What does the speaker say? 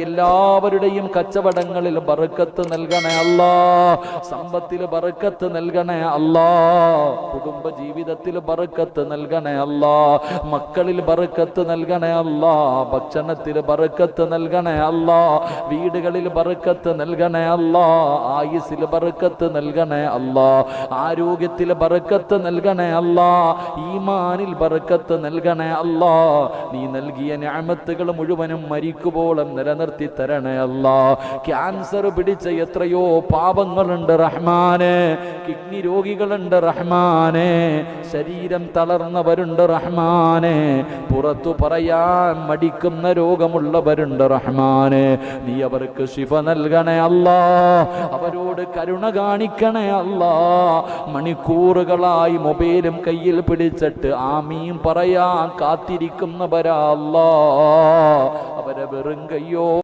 എല്ലാവരുടെയും കച്ചവടങ്ങളിൽ ബറക്കത്ത് നൽകണേ അല്ലാ, സമ്പത്തിൽ ബറക്കത്ത് നൽകണേ അല്ലാ, കുടുംബ ജീവിതത്തിൽ ബറക്കത്ത് നൽകണേ അല്ലാ, മക്കളിൽ ബറക്കത്ത് നൽകണേ അല്ലാ, ഭക്ഷണത്തിൽ ബറക്കത്ത് നൽകണേ അല്ലാ, വീടുകളിൽ ബറക്കത്ത് നൽകണേ അല്ലാ, ആയുസ്സിൽ ബറക്കത്ത് നൽകണേ അല്ലാ, ആരോഗ്യത്തിൽ ബറക്കത്ത് നൽകണേ അല്ലാ, ഈമാനിൽ ബറക്കത്ത് നൽകണേ അല്ലാ. നീ നൽകിയ നിഅമത്തുകൾ മുഴുവനും മരിക്കുമ്പോളും നിലനിർത്തി തരണേ അല്ലാ. ക്യാൻസർ പിടിച്ച എത്രയോ പാപങ്ങളുണ്ട് റഹ്മാനെ, കിഡ്നി രോഗികളുണ്ട് റഹ്മാനെ, ശരീരം തളർന്നവരുണ്ട് റഹ്മാനെ, പുറത്തു പറയാൻ മടിക്കുന്ന രോഗമുള്ളവരുണ്ട് റഹ്മാനെ. നീ അവർക്ക് ശിഫ നൽകണേ അല്ലാ, അവരോട് കരുണ കാണിക്കണേ അല്ലാ. മണിക്കൂറുകളായി മൊബൈലും കയ്യിൽ പിടിച്ചിട്ട് ആമീൻ പറയാൻ കാത്തിരിക്കുന്നവരാ അല്ലാ, അവരെ വെറും കയ്യോ